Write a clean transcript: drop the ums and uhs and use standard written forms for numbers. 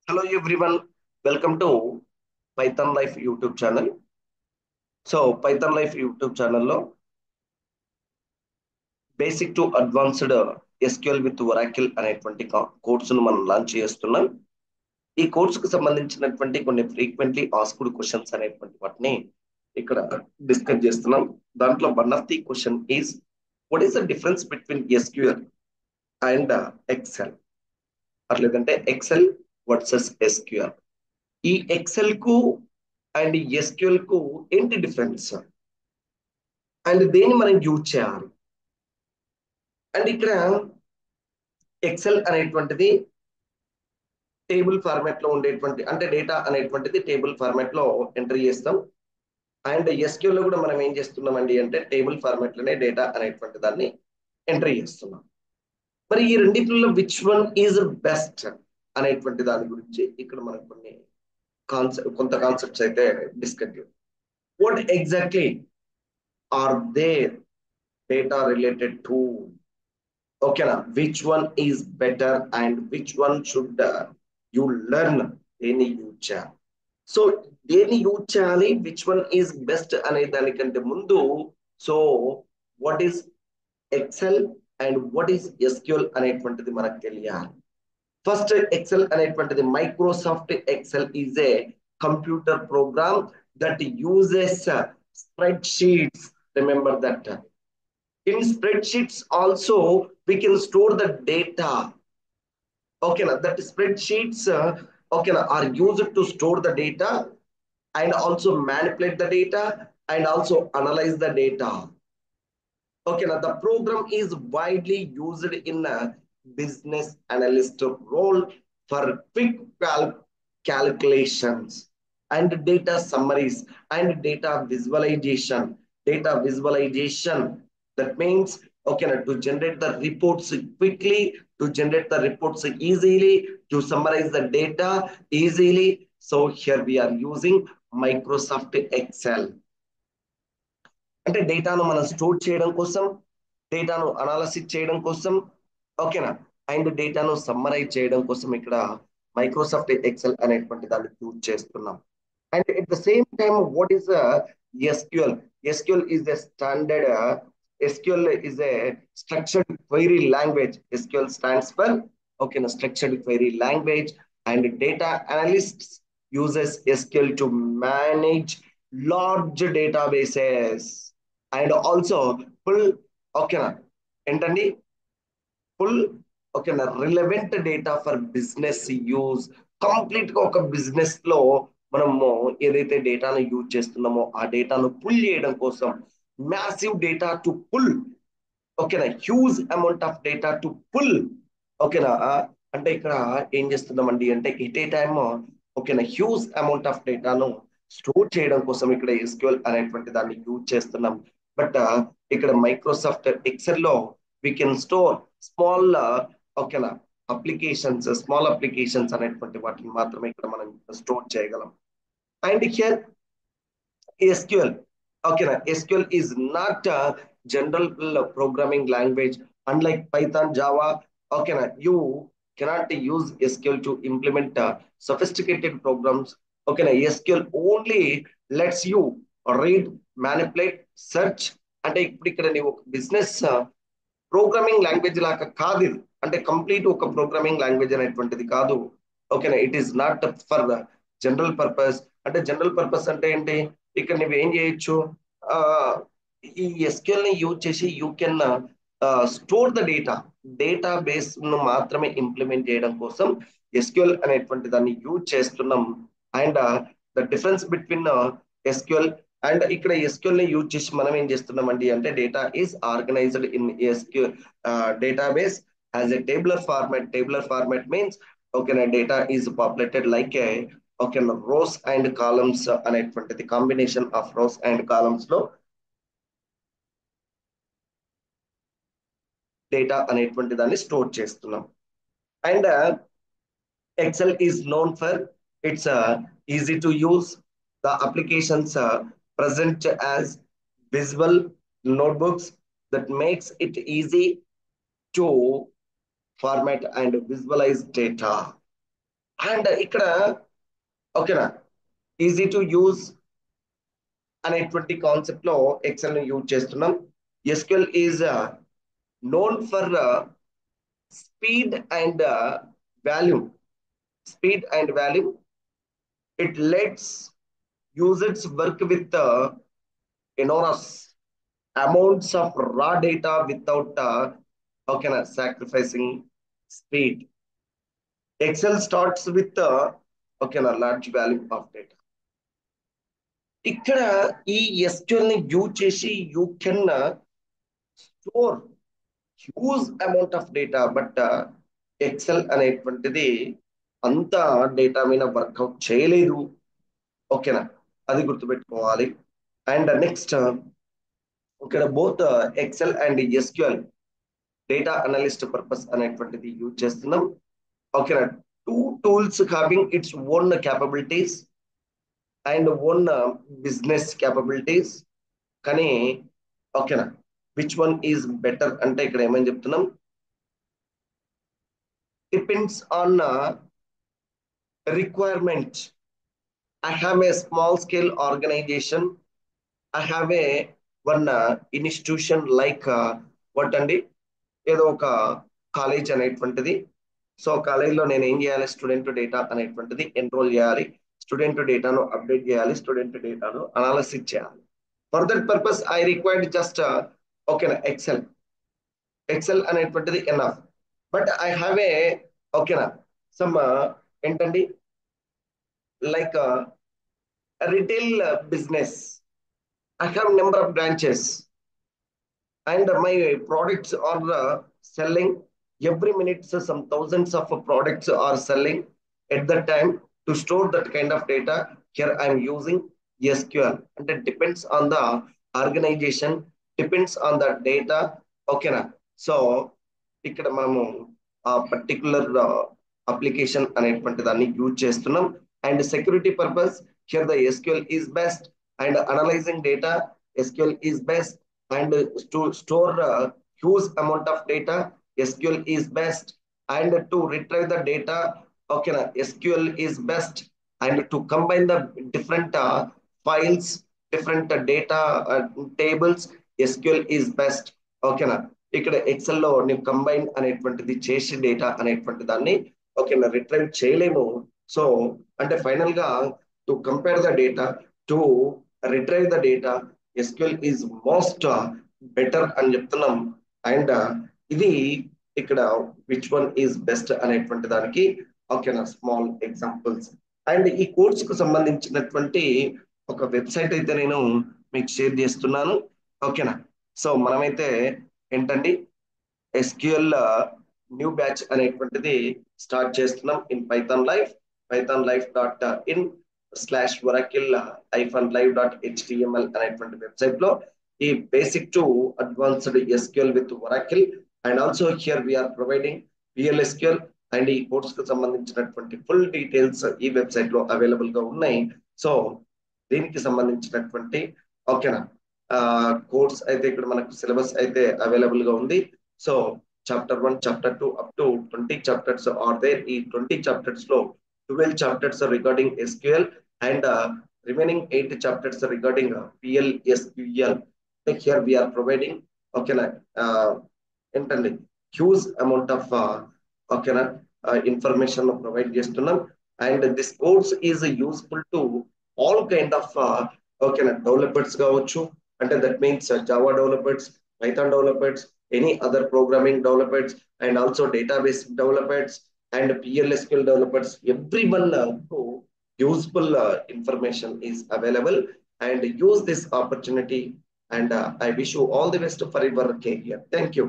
Hello everyone, welcome to Python Life YouTube channel. Python Life YouTube channel లో basic to advanced SQL with Oracle అనేటువంటి కోర్సును మనం launch చేస్తున్నాం. ఈ కోర్సుకు సంబంధించినటువంటి కొన్ని ఫ్రీక్వెంట్లీ ఆస్క్డ్ క్వశ్చన్స్ అనేటువంటి వాటిని ఇక్కడ డిస్కస్ చేస్తున్నాం. దాంట్లో one of the question is what is the difference between SQL and Excel లేదంటే ఎక్సెల్ వర్సెస్ SQL. ఈ ఎక్సెల్ కు అండ్ SQL కు ఏంటి డిఫరెన్స్ అండ్ దేన్ని మనం యూజ్ చేయాలి అండ్ ఇక్కడ ఎక్సెల్ అనేటువంటిది టేబుల్ ఫార్మాట్ లో ఉండేటువంటి అంటే డేటా అనేటువంటిది టేబుల్ ఫార్మాట్ లో ఎంట్రీ చేస్తాం. అండ్ SQL లో కూడా మనం ఏం చేస్తున్నామండి అంటే టేబుల్ ఫార్మాట్ లోనే డేటా అనేటువంటి దాన్ని ఎంట్రీ చేస్తున్నాం. మరి ఈ రెండిట్లో విచ్ వన్ ఈజ్ బెస్ట్ అనేటువంటి దాని గురించి ఇక్కడ మనం కొంత కాన్సెప్ట్స్ అయితే డిస్కస్ చేద్దాం. What exactly are there data related to okay na which one is better and which one should you learn any use so దేని యూజ్ చేయాలి విచ్ వన్ ఈజ్ బెస్ట్ అనే దానికంటే ముందు so what is Excel and what is SQL అనేటువంటిది మనకు తెలియాలి. First Excel అనేటువంటిది Microsoft Excel is a computer program that uses spreadsheets. Remember that in spreadsheets also we can store the data. Okay na that spreadsheets okay na are used to store the data and also manipulate the data and also analyze the data. Okay na the program is widely used in a business analyst role for quick calculations and data summaries and data visualization. That means okay to generate the reports quickly, to generate the reports easily, to summarize the data easily. So here we are using Microsoft Excel. అంటే డేటాను మనం store చేయడం కోసం, డేటాను analysis చేయడం కోసం, ఓకేనా, and డేటాను సమ్మరైజ్ చేయడం కోసం ఇక్కడ మైక్రోసాఫ్ట్ ఎక్సెల్ అనేటువంటి దాన్ని యూజ్ చేస్తున్నాం. And at the same time what is SQL? SQL is a standard SQL is a structured query language. SQL stands for okay na structured query language, and data analysts uses SQL to manage large databases and also pull okay na ఏంటండి pull okay నా relevant data for business use. Complete గా ఒక business లో మనము ఏదైతే డేటాను use చేస్తున్నామో ఆ డేటాను పుల్ చేయడం కోసం మ్యాసివ్ డేటా టు పుల్ ఓకేనా huge amount of data to pull ఓకేనా అంటే ఇక్కడ ఏం చేస్తున్నామండి అంటే ఎట్ ఏ టైమ్ ఓకేనా హ్యూజ్ అమౌంట్ ఆఫ్ డేటాను స్టోర్ చేయడం కోసం ఇక్కడ SQL అనేటువంటి దాన్ని యూజ్ చేస్తున్నాం. బట్ ఇక్కడ మైక్రోసాఫ్ట్ ఎక్సెల్ లో we can store small ఓకేనా స్మాల్ అప్లికేషన్స్ అనేటువంటి వాటిని మాత్రమే ఇక్కడ మనం స్టోర్ చేయగలం. And here SQL okay na SQL is not a general programming language unlike Python, Java. Okay na you cannot use SQL to implement sophisticated programs. Okay na SQL only lets you read, manipulate, search. అంటే ఇప్పుడు ఇక్కడ నీవు business programming language లాగా కాదు ఇది, అంటే complete ఒక programming language అనేటువంటిది కాదు. ఓకేనా it is not for general purpose. అంటే జనరల్ పర్పస్ అంటే ఏంటి, ఇక్కడ నువ్వు ఏం చేయొచ్చు, ఆ ఈ SQL ని యూజ్ చేసి you can store the data base ను మాత్రమే ఇంప్లిమెంట్ చేయడం కోసం SQL అనేటువంటి దాన్ని యూజ్ చేస్తున్నాం. And the difference between SQL and ఇక్కడ SQL ని యూజ్ చేసి మనం ఏం చేస్తున్నామండి అంటే data is organised in SQL database as a tabular format means ఓకేనా data is populated like a okay rows and columns అనేటువంటిది combination of rows and columns లో డేటా అనేటువంటి దాన్ని స్టోర్ చేస్తున్నాం. And Excel is known for its easy to use. The applications present as visual notebooks that makes it easy to format and visualize data. And ఇక్కడ ఓకేనా easy to use అనేటువంటి concept లో XL ని use చేస్తున్నాం. SQL is known for speed and volume. Speed and volume. It lets users work with enormous amounts of raw data without sacrificing speed. Excel starts with large volume of data. ఇక్కడ ఈ SQL ని use చేసి you can store huge amount of data. But Excel అనేటువంటిది అంత data మీద work out చేయలేదు. ఓకేనా, అది గుర్తుపెట్టుకోవాలి. అండ్ నెక్స్ట్ ఇక్కడ both Excel and SQL data analyst purpose అనేటువంటిది యూజ్ చేస్తున్నాం. ఓకేనా, two tools having its own capabilities and own business capabilities. కానీ ఓకేనా, విచ్ వన్ ఈజ్ బెటర్ అంటే ఇక్కడ ఏమని చెప్తున్నాం, depends on requirement. I have a small scale organization. I have a one institution like what అండి, ఏదో ఒక కాలేజ్ అనేటువంటిది. సో కాలేజ్లో నేను ఏం చేయాలి, స్టూడెంట్ డేటా అనేటువంటిది ఎన్రోల్ చేయాలి, స్టూడెంట్ డేటాను అప్డేట్ చేయాలి, స్టూడెంట్ డేటాను అనాలిసిస్ చేయాలి. For that purpose I required just ఓకేనా ఎక్సెల్ అనేటువంటిది enough. But I have a ఓకేనా సమ్ ఏంటండి like a retail business. I have number of branches and my products are selling every minute. So some thousands of products are selling at that time. To store that kind of data, here I am using SQL, and it depends on the organization, depends on the data. Okay na. So ఇక్కడ మనము ఆ particular application అనేటువంటి దాన్ని use చేస్తున్నాం. And security purpose, here the SQL is best, and analyzing data, SQL is best, and to store huge amount of data, SQL is best, and to retrieve the data, okay na, SQL is best, and to combine the different files, different data tables, SQL is best. Okay na. ఇక్కడ XL లో నేను combine అనేటువంటిది చేసి data అనేటువంటి దాన్ని ఓకేనా retrieve చేయలేము. So అంటే ఫైనల్ గా to compare the data, to retrieve the data, SQL is most better అని చెప్తున్నాం. అండ్ ఇది ఇక్కడ విచ్ వన్ ఈజ్ బెస్ట్ అనేటువంటి దానికి ఓకేనా స్మాల్ ఎగ్జాంపుల్స్. అండ్ ఈ కోర్స్ కు సంబంధించినటువంటి ఒక వెబ్సైట్ అయితే నేను మీకు షేర్ చేస్తున్నాను. ఓకేనా, సో మనమైతే ఏంటండి ఎస్క్యూఎల్ న్యూ బ్యాచ్ అనేటువంటిది స్టార్ట్ చేస్తున్నాం ఇన్ పైథాన్ లైఫ్, pythonlife.in/oracle-live.html అనేటువంటి వెబ్సైట్ లో ఈ basic to advanced SQL with Oracle. And also here we are providing PLSQL. అండ్ ఈ కోర్స్ కు సంబంధించినటువంటి ఫుల్ డీటెయిల్స్ ఈ వెబ్సైట్ లో అవైలబుల్ గా ఉన్నాయి. సో దీనికి సంబంధించినటువంటి ఓకేనా కోర్స్ అయితే ఇక్కడ మనకు సిలబస్ అయితే అవైలబుల్ గా ఉంది. So chapter 1, chapter 2 up to 20 chapters are there. ఈ 20 చాప్టర్స్ లో 12 chapters regarding SQL and remaining 8 chapters regarding PLSQL. Here we are providing ఓకేనా ఏంటండి హ్యూజ్ అమౌంట్ ఆఫ్ ఓకేనా ఇన్ఫర్మేషన్ ప్రొవైడ్ చేస్తున్నాం. And this course is useful to all kind of ఓకేనా developers కావచ్చు, అంటే that means Java developers, Python developers, any other programming developers, and also database developers and PLSQL developers. Everyone who useful information is available, and use this opportunity. And I wish you all the best for your career. Thank you.